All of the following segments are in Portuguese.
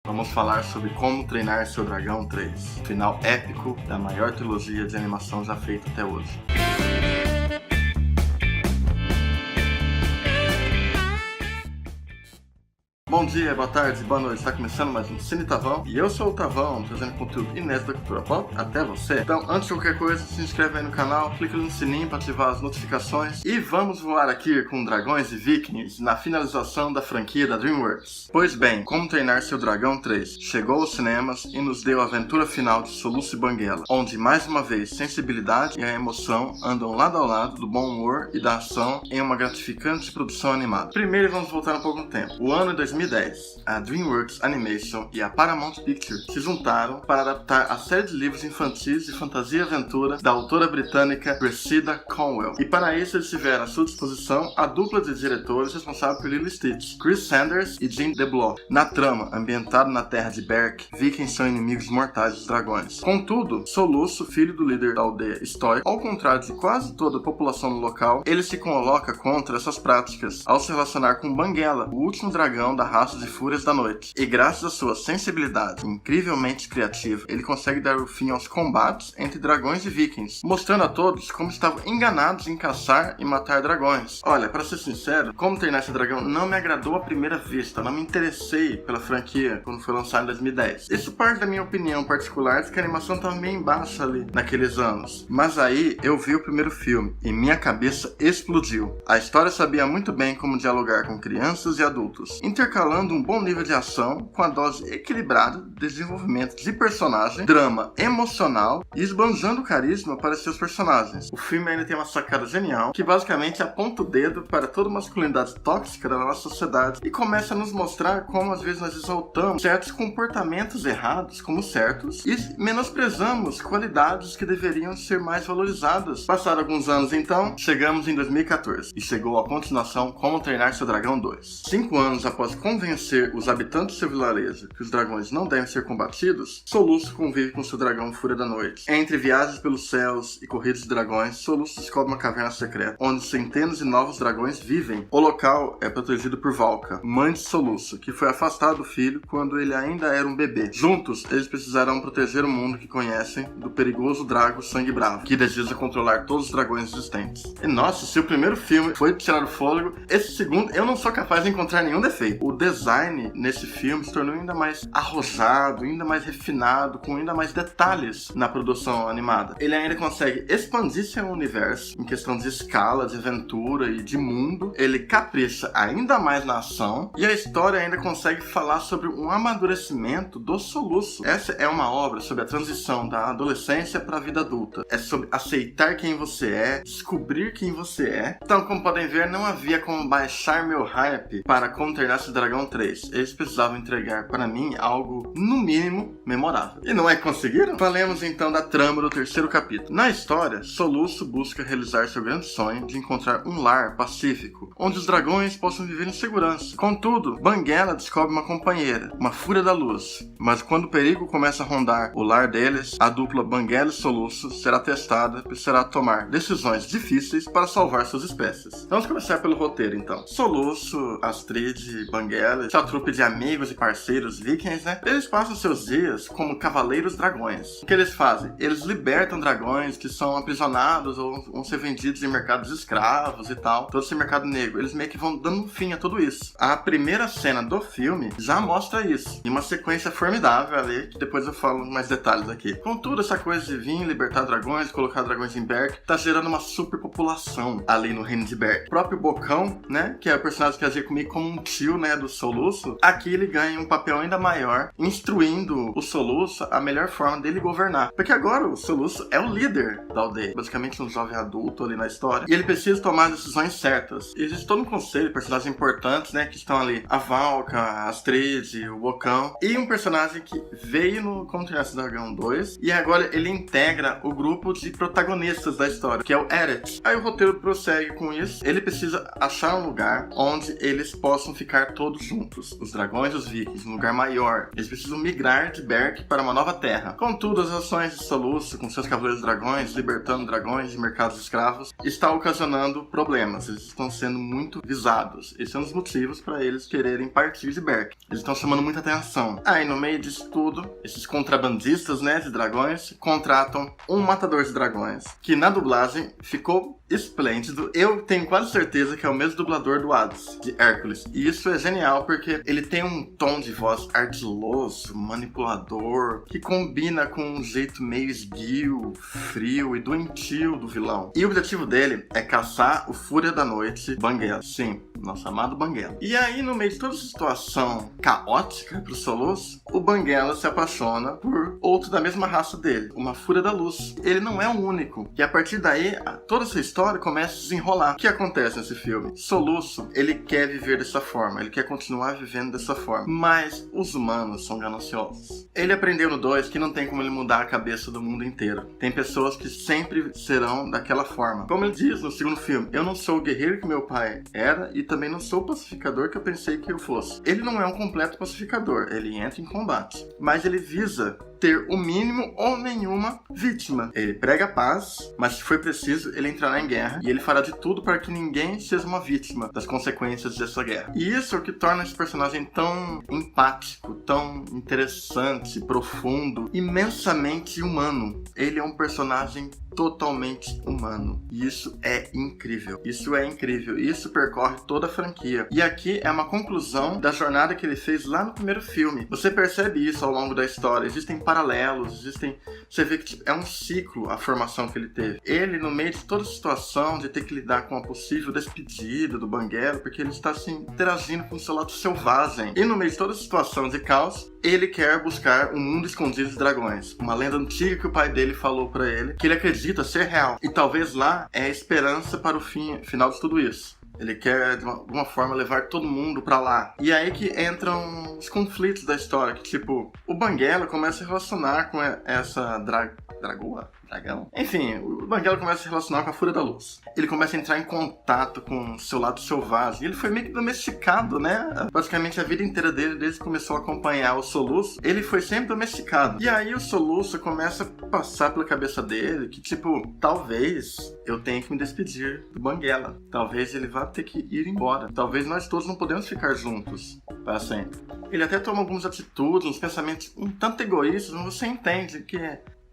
vamos falar sobre Como Treinar Seu Dragão 3, final épico da maior trilogia de animação já feita até hoje. Bom dia, boa tarde, boa noite, está começando mais um Cine Tavão e eu sou o Tavão, trazendo conteúdo inédito da cultura pop até você. Então, antes de qualquer coisa, se inscreve aí no canal, clica no sininho para ativar as notificações e vamos voar aqui com dragões e vikings na finalização da franquia da DreamWorks. Pois bem, Como Treinar Seu Dragão 3 chegou aos cinemas e nos deu a aventura final de Soluço e Banguela, onde mais uma vez sensibilidade e a emoção andam lado ao lado do bom humor e da ação em uma gratificante produção animada. Primeiro vamos voltar um pouco no tempo. O ano é 2010, a DreamWorks Animation e a Paramount Pictures se juntaram para adaptar a série de livros infantis de fantasia e aventura da autora britânica Cressida Cowell. E para isso eles tiveram à sua disposição a dupla de diretores responsável por Lilo e Stitch, Chris Sanders e Jim DeBlois. Na trama, ambientado na terra de Berk, vikings são inimigos mortais dos dragões. Contudo, Soluço, filho do líder da aldeia Stoy, ao contrário de quase toda a população do local, ele se coloca contra essas práticas ao se relacionar com Banguela, o último dragão da raça de Fúrias da Noite. E graças à sua sensibilidade incrivelmente criativa, ele consegue dar o fim aos combates entre dragões e vikings, mostrando a todos como estavam enganados em caçar e matar dragões. Olha, para ser sincero, Como Treinar Esse Dragão não me agradou à primeira vista, não me interessei pela franquia quando foi lançado em 2010. Isso parte da minha opinião particular de que a animação estava meio embaixo ali naqueles anos. Mas aí eu vi o primeiro filme e minha cabeça explodiu. A história sabia muito bem como dialogar com crianças e adultos, intercalando um bom nível de ação com a dose equilibrada de desenvolvimento de personagem, drama emocional e esbanjando carisma para seus personagens. O filme ainda tem uma sacada genial que basicamente aponta o dedo para toda a masculinidade tóxica da nossa sociedade e começa a nos mostrar como às vezes nós exaltamos certos comportamentos errados como certos e menosprezamos qualidades que deveriam ser mais valorizadas. Passaram alguns anos então, chegamos em 2014 e chegou a continuação Como Treinar Seu Dragão 2. 5 anos após convencer os habitantes do seu vilarejo que os dragões não devem ser combatidos, Soluço convive com seu dragão Fúria da Noite. Entre viagens pelos céus e corridas de dragões, Soluço descobre uma caverna secreta, onde centenas de novos dragões vivem. O local é protegido por Valka, mãe de Soluço, que foi afastada do filho quando ele ainda era um bebê. Juntos, eles precisarão proteger o mundo que conhecem do perigoso Drago Sangue Bravo, que deseja controlar todos os dragões existentes. E nossa, se o primeiro filme foi tirar o fôlego, esse segundo eu não sou capaz de encontrar nenhum defeito. O design nesse filme se tornou ainda mais arrojado, ainda mais refinado, com ainda mais detalhes na produção animada. Ele ainda consegue expandir seu universo em questão de escala, de aventura e de mundo. Ele capricha ainda mais na ação e a história ainda consegue falar sobre um amadurecimento do Soluço. Essa é uma obra sobre a transição da adolescência para a vida adulta. É sobre aceitar quem você é, descobrir quem você é. Então, como podem ver, não havia como baixar meu hype para Como Treinar Seu Dragão 3. Eles precisavam entregar para mim algo, no mínimo, memorável. E não é que conseguiram? Falemos então da trama do terceiro capítulo. Na história, Soluço busca realizar seu grande sonho de encontrar um lar pacífico, onde os dragões possam viver em segurança. Contudo, Banguela descobre uma companheira, uma Fúria da Luz. Mas quando o perigo começa a rondar o lar deles, a dupla Banguela e Soluço será testada e precisará tomar decisões difíceis para salvar suas espécies. Vamos começar pelo roteiro então. Soluço, Astrid e Banguela, sua trupe de amigos e parceiros vikings, né? Eles passam seus dias como cavaleiros dragões. O que eles fazem? Eles libertam dragões que são aprisionados ou vão ser vendidos em mercados escravos e tal. Todo esse mercado negro. Eles meio que vão dando fim a tudo isso. A primeira cena do filme já mostra isso. Em uma sequência formidável ali, que depois eu falo mais detalhes aqui. Contudo, essa coisa de vir, libertar dragões, colocar dragões em Berk, tá gerando uma superpopulação ali no reino de Berk. O próprio Bocão, né? Que é o personagem que agia comigo como um tio, né? Do Soluço. Aqui ele ganha um papel ainda maior, instruindo o Soluço a melhor forma dele governar. Porque agora o Soluço é o líder da aldeia, basicamente um jovem adulto ali na história, e ele precisa tomar decisões certas. E existe todo um conselho de personagens importantes, né, que estão ali, a Valka, a Astrid, o Bocão, e um personagem que veio no Como Treinar Seu Dragão 2, e agora ele integra o grupo de protagonistas da história, que é o Eret. Aí o roteiro prossegue com isso, ele precisa achar um lugar onde eles possam ficar todos todos juntos, os dragões e os vikings, num lugar maior. Eles precisam migrar de Berk para uma nova terra. Contudo, as ações de Soluço, com seus cavaleiros dragões, libertando dragões de mercados escravos, está ocasionando problemas. Eles estão sendo muito visados. Esse é um dos motivos para eles quererem partir de Berk. Eles estão chamando muita atenção. Aí, no meio disso tudo, esses contrabandistas, né, de dragões, contratam um matador de dragões, que na dublagem ficou esplêndido. Eu tenho quase certeza que é o mesmo dublador do Hades, de Hércules. E isso é genial porque ele tem um tom de voz ardiloso, manipulador, que combina com um jeito meio esguio, frio e doentio do vilão. E o objetivo dele é caçar o Fúria da Noite, Banguela. Sim, nosso amado Banguela. E aí, no meio de toda essa situação caótica pro Soluço, o Banguela se apaixona por outro da mesma raça dele, uma Fúria da Luz. Ele não é o único. E a partir daí, toda essa história começa a se desenrolar. O que acontece nesse filme? Soluço, ele quer viver dessa forma, ele quer continuar vivendo dessa forma. Mas os humanos são gananciosos. Ele aprendeu no 2 que não tem como ele mudar a cabeça do mundo inteiro. Tem pessoas que sempre serão daquela forma. Como ele diz no segundo filme, eu não sou o guerreiro que meu pai era e também não sou o pacificador que eu pensei que eu fosse. Ele não é um completo pacificador, ele entra em combate. Mas ele visa ter o mínimo ou nenhuma vítima. Ele prega a paz, mas se for preciso, ele entrará em guerra e ele fará de tudo para que ninguém seja uma vítima das consequências dessa guerra. E isso é o que torna esse personagem tão empático, tão interessante, profundo, imensamente humano. Ele é um personagem totalmente humano. E isso é incrível. Isso é incrível. Isso percorre toda a franquia. E aqui é uma conclusão da jornada que ele fez lá no primeiro filme. Você percebe isso ao longo da história. Existem paralelos, você vê que é um ciclo a formação que ele teve. Ele, no meio de toda a situação de ter que lidar com a possível despedida do Banguela, porque ele está assim, interagindo com o seu lado selvagem. E no meio de toda a situação de caos, ele quer buscar um mundo escondido de dragões. Uma lenda antiga que o pai dele falou pra ele, que ele acredita ser real. E talvez lá é a esperança para o final de tudo isso. Ele quer, de alguma forma, levar todo mundo pra lá. E aí que entram os conflitos da história. Que, tipo, o Banguela começa a se relacionar com essa dragoa? Dragão? Enfim, o Banguela começa a se relacionar com a Fúria da Luz. Ele começa a entrar em contato com o seu lado selvagem. Ele foi meio que domesticado, né? Praticamente a vida inteira dele, desde que começou a acompanhar o Soluço, ele foi sempre domesticado. E aí o Soluço começa a passar pela cabeça dele que, tipo, talvez eu tenha que me despedir do Banguela. Talvez ele vá ter que ir embora. Talvez nós todos não podemos ficar juntos para sempre. Ele até toma algumas atitudes, uns pensamentos um tanto egoístas, mas você entende que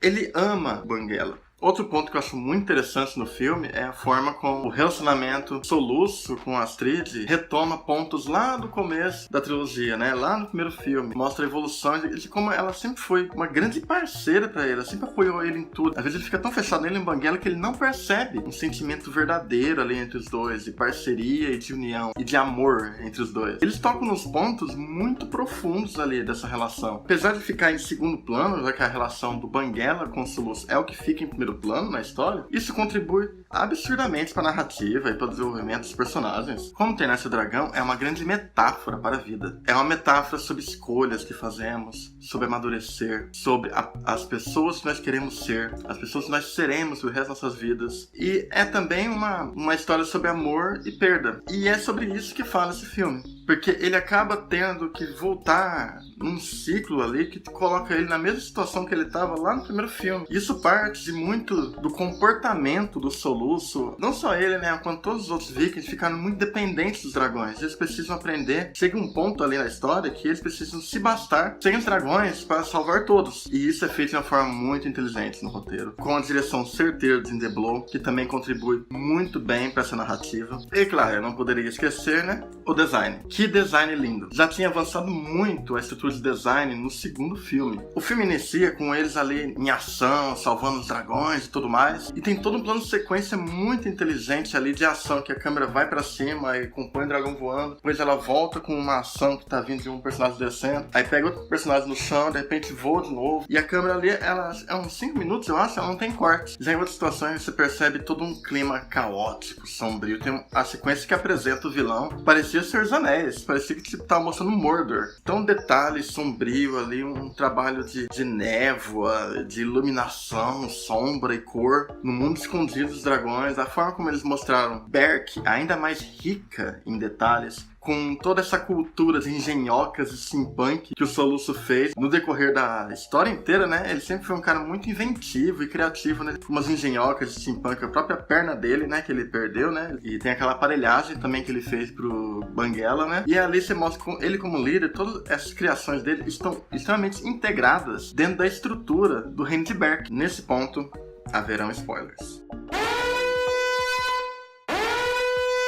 ele ama Banguela. Outro ponto que eu acho muito interessante no filme é a forma como o relacionamento Soluço com Astrid retoma pontos lá do começo da trilogia, né? Lá no primeiro filme. Mostra a evolução de como ela sempre foi uma grande parceira pra ele. Ela sempre apoiou ele em tudo. Às vezes ele fica tão fechado nele em Banguela que ele não percebe um sentimento verdadeiro ali entre os dois, de parceria e de união, e de amor entre os dois. Eles tocam nos pontos muito profundos ali dessa relação. Apesar de ficar em segundo plano, já que a relação do Banguela com o Soluço é o que fica em primeiro plano na história, isso contribui absurdamente para a narrativa e para o desenvolvimento dos personagens. Como Ter Nasce o Dragão é uma grande metáfora para a vida. É uma metáfora sobre escolhas que fazemos, sobre amadurecer, sobre as pessoas que nós queremos ser, as pessoas que nós seremos o resto das nossas vidas. E é também uma história sobre amor e perda. E é sobre isso que fala esse filme. Porque ele acaba tendo que voltar num ciclo ali que coloca ele na mesma situação que ele estava lá no primeiro filme. Isso parte de muito do comportamento do Soluço. Não só ele, né? Quanto todos os outros vikings ficaram muito dependentes dos dragões. Eles precisam aprender. Chega um ponto ali na história que eles precisam se bastar sem os dragões para salvar todos. E isso é feito de uma forma muito inteligente no roteiro. Com a direção certeira de Indeblow, que também contribui muito bem para essa narrativa. E claro, eu não poderia esquecer, né? O design. Que design lindo. Já tinha avançado muito a estrutura de design no segundo filme. O filme inicia com eles ali em ação, salvando os dragões e tudo mais. E tem todo um plano de sequência muito inteligente ali de ação, que a câmera vai pra cima e compõe o dragão voando. Depois ela volta com uma ação que tá vindo de um personagem descendo. Aí pega outro personagem no chão, de repente voa de novo. E a câmera ali, ela é uns 5 minutos, eu acho, ela não tem corte. Já em outras situações você percebe todo um clima caótico, sombrio. Tem a sequência que apresenta o vilão. Parecia Senhor dos Anéis. Parecia que tipo, tava mostrando Mordor. Então, detalhe sombrio ali, um trabalho de névoa, de iluminação, sombra e cor no mundo escondido dos dragões. A forma como eles mostraram Berk ainda mais rica em detalhes, com toda essa cultura de engenhocas e steampunk que o Soluço fez no decorrer da história inteira, né? Ele sempre foi um cara muito inventivo e criativo, né? Umas engenhocas de steampunk, a própria perna dele, né? Que ele perdeu, né? E tem aquela aparelhagem também que ele fez pro Banguela, né? E ali você mostra ele como líder, todas essas criações dele estão extremamente integradas dentro da estrutura do Reino de Berk. Nesse ponto, haverão spoilers.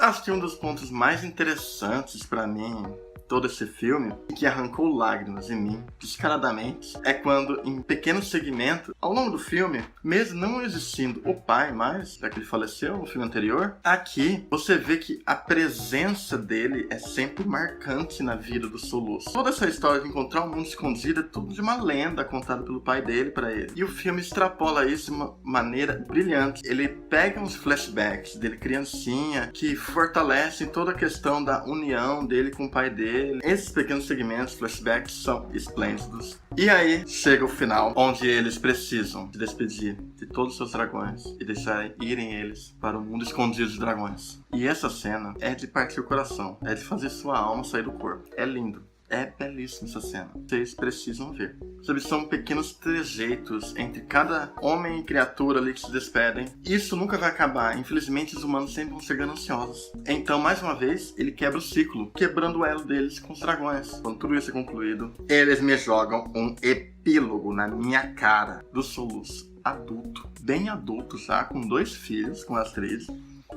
Acho que um dos pontos mais interessantes pra mim todo esse filme, e que arrancou lágrimas em mim, descaradamente, é quando, em pequenos segmentos, ao longo do filme, mesmo não existindo o pai mais, já que ele faleceu no filme anterior, aqui você vê que a presença dele é sempre marcante na vida do Soluço. Toda essa história de encontrar um mundo escondido é tudo de uma lenda contada pelo pai dele pra ele. E o filme extrapola isso de uma maneira brilhante. Ele pega uns flashbacks dele criancinha, que fortalecem toda a questão da união dele com o pai dele. Esses pequenos segmentos, flashbacks, são esplêndidos. E aí chega o final, onde eles precisam se despedir de todos os seus dragões e deixarem irem eles para o mundo escondido de dragões. E essa cena é de partir o coração, é de fazer sua alma sair do corpo. É lindo. É belíssima essa cena. Vocês precisam ver. Sabe, são pequenos trejeitos entre cada homem e criatura ali que se despedem. Isso nunca vai acabar. Infelizmente, os humanos sempre vão ser gananciosos. Então, mais uma vez, ele quebra o ciclo, quebrando o elo deles com os dragões. Quando tudo isso é concluído, eles me jogam um epílogo na minha cara do Soluço. Adulto. Bem adulto, já, com 2 filhos, com as 3.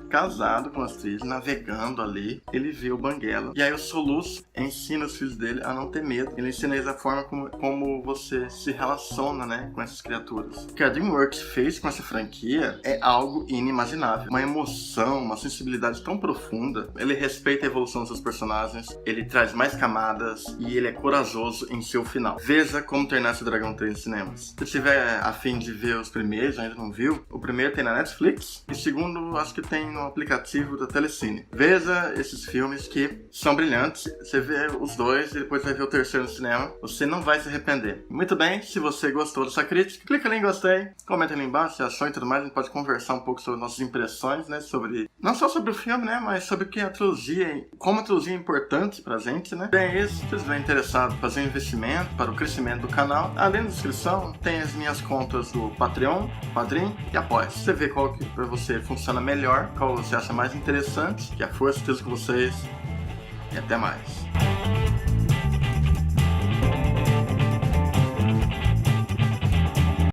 Casado com as trilhas, navegando ali, ele vê o Banguela. E aí o Soluço ensina os filhos dele a não ter medo. Ele ensina eles a forma como você se relaciona, né, com essas criaturas. O que a DreamWorks fez com essa franquia é algo inimaginável. Uma emoção, uma sensibilidade tão profunda. Ele respeita a evolução dos seus personagens, ele traz mais camadas e ele é corajoso em seu final. Veja Como Treinar Seu Dragão 3 nos cinemas. Se tiver a fim de ver os primeiros, ainda não viu, o primeiro tem na Netflix e o segundo acho que tem no aplicativo da Telecine. Veja esses filmes que são brilhantes. Você vê os 2 e depois vai ver o terceiro no cinema. Você não vai se arrepender. Muito bem, se você gostou dessa crítica, clica ali em gostei, comenta ali embaixo se achou e tudo mais. A gente pode conversar um pouco sobre nossas impressões, né? Sobre, não só sobre o filme, né? Mas sobre o que a trilogia, como a trilogia é importante pra gente, né? Bem, isso, se você estiver interessado em fazer um investimento para o crescimento do canal, além da descrição, tem as minhas contas do Patreon, Padrim e Apoia. Você vê qual que pra você funciona melhor, qual você acha mais interessante, que a força esteja com vocês e até mais.